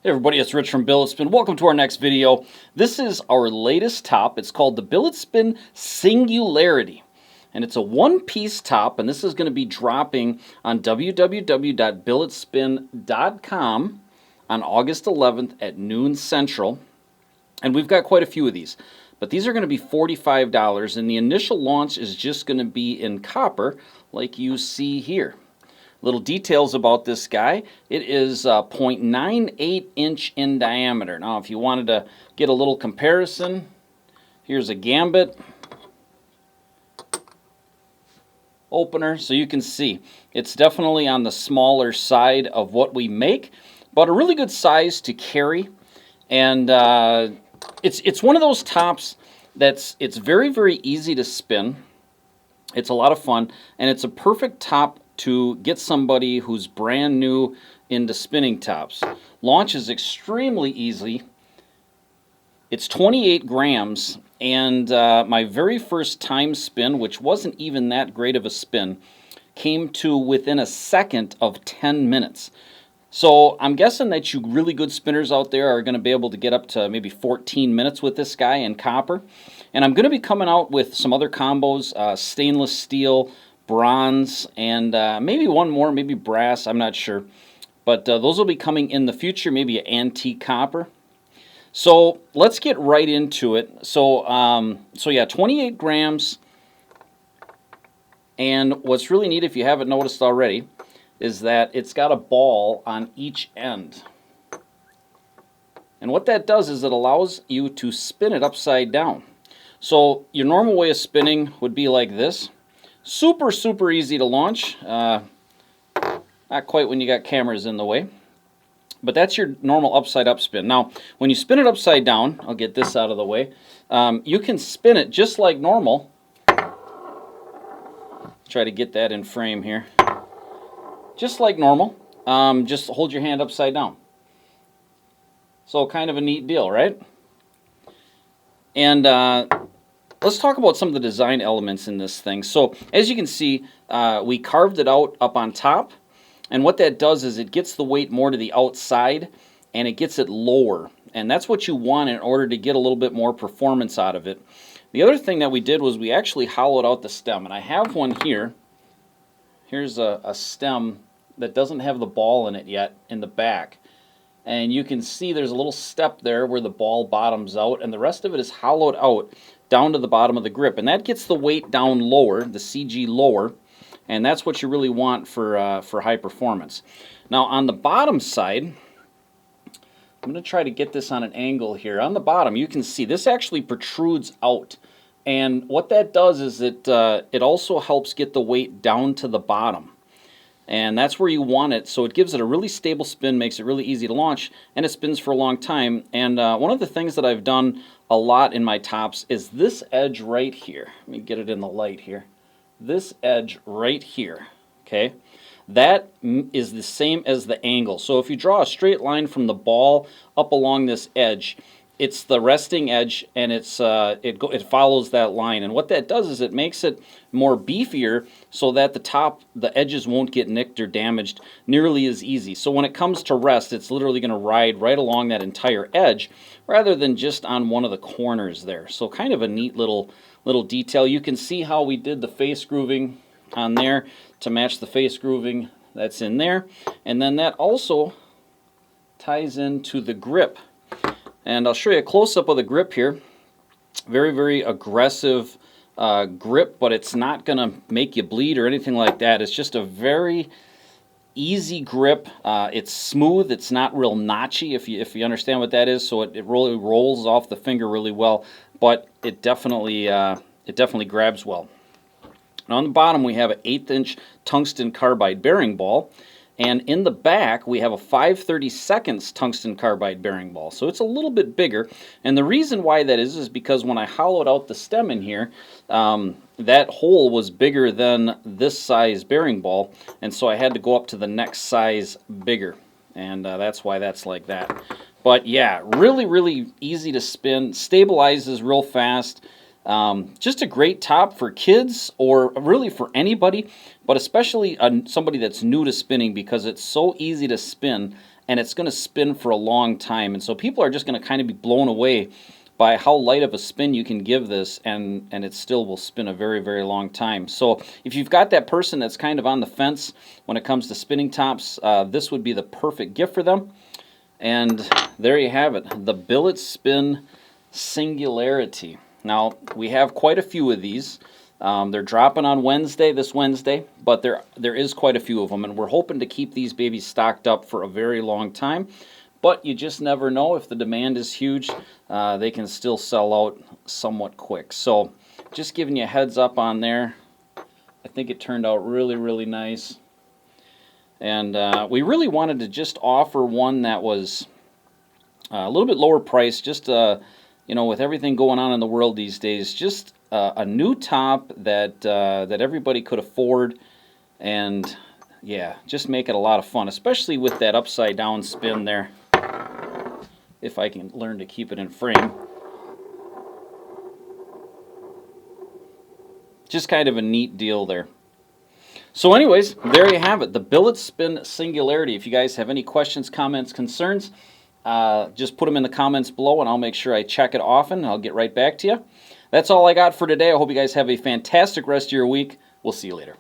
Hey everybody, it's Rich from BilletSPIN. Welcome to our next video. This is our latest top. It's called the BilletSPIN Singularity. And it's a one-piece top, and this is going to be dropping on www.billetspin.com on August 11th at noon Central. And we've got quite a few of these. But these are going to be $45, and the initial launch is just going to be in copper, like you see here. Little details about this guy. It is 0.98 inch in diameter. Now, if you wanted to get a little comparison, here's a gambit opener, so you can see it's definitely on the smaller side of what we make, but a really good size to carry. And it's one of those tops it's very, very easy to spin. It's a lot of fun, and it's a perfect top to get somebody who's brand new into spinning tops. Launch is extremely easy. It's 28 grams, and my very first time spin, which wasn't even that great of a spin, came to within a second of 10 minutes. So I'm guessing that you really good spinners out there are going to be able to get up to maybe 14 minutes with this guy in copper. And I'm going to be coming out with some other combos, stainless steel, bronze, and maybe one more, maybe brass, I'm not sure. But those will be coming in the future, maybe an antique copper. So let's get right into it. So yeah, 28 grams. And what's really neat, if you haven't noticed already, is that it's got a ball on each end. And what that does is it allows you to spin it upside down. So your normal way of spinning would be like this. Super, super easy to launch. Not quite when you got cameras in the way. But that's your normal upside up spin. Now, when you spin it upside down, I'll get this out of the way, you can spin it just like normal. Try to get that in frame here. Just like normal. Just hold your hand upside down. So kind of a neat deal, right? And let's talk about some of the design elements in this thing. So as you can see, we carved it out up on top, and what that does is it gets the weight more to the outside and it gets it lower, and that's what you want in order to get a little bit more performance out of it. The other thing that we did was we actually hollowed out the stem, and I have one here. Here's a stem that doesn't have the ball in it yet in the back. And you can see there's a little step there where the ball bottoms out, and the rest of it is hollowed out down to the bottom of the grip. And that gets the weight down lower, the CG lower, and that's what you really want for high performance. Now on the bottom side, I'm going to try to get this on an angle here. On the bottom, you can see this actually protrudes out. And what that does is it also helps get the weight down to the bottom. And that's where you want it, so it gives it a really stable spin, makes it really easy to launch, and it spins for a long time. And one of the things that I've done a lot in my tops is this edge right here. Let me get it in the light here. This edge right here, okay? That is the same as the angle. So if you draw a straight line from the ball up along this edge, it's the resting edge, and it follows that line. And what that does is it makes it more beefier so that the edges won't get nicked or damaged nearly as easy. So when it comes to rest, it's literally going to ride right along that entire edge rather than just on one of the corners there. So kind of a neat little detail. You can see how we did the face grooving on there to match the face grooving that's in there. And then that also ties into the grip. And I'll show you a close-up of the grip here. Very, very aggressive grip, but it's not going to make you bleed or anything like that. It's just a very easy grip. It's smooth. It's not real notchy, if you understand what that is. So it really rolls off the finger really well, but it definitely grabs well. Now on the bottom we have an 1/8 inch tungsten carbide bearing ball. And in the back, we have a 5/32 tungsten carbide bearing ball. So it's a little bit bigger. And the reason why that is because when I hollowed out the stem in here, that hole was bigger than this size bearing ball. And so I had to go up to the next size bigger. And that's why that's like that. But yeah, really, really easy to spin. Stabilizes real fast. Just a great top for kids or really for anybody, but especially somebody that's new to spinning because it's so easy to spin and it's going to spin for a long time. And so people are just going to kind of be blown away by how light of a spin you can give this, and it still will spin a very, very long time. So if you've got that person that's kind of on the fence when it comes to spinning tops, this would be the perfect gift for them. And there you have it, the BilletSPIN Singularity. Now, we have quite a few of these. They're dropping on Wednesday, this Wednesday, but there is quite a few of them, and we're hoping to keep these babies stocked up for a very long time. But you just never know. If the demand is huge, they can still sell out somewhat quick. So just giving you a heads up on there. I think it turned out really, really nice. And we really wanted to just offer one that was a little bit lower price, just you know, with everything going on in the world these days, just a new top that that everybody could afford, and yeah, just make it a lot of fun, especially with that upside down spin there. If I can learn to keep it in frame. Just kind of a neat deal there. So anyways, there you have it, the BilletSPIN Singularity. If you guys have any questions, comments, concerns, just put them in the comments below, and I'll make sure I check it often. I'll get right back to you. That's all I got for today. I hope you guys have a fantastic rest of your week. We'll see you later.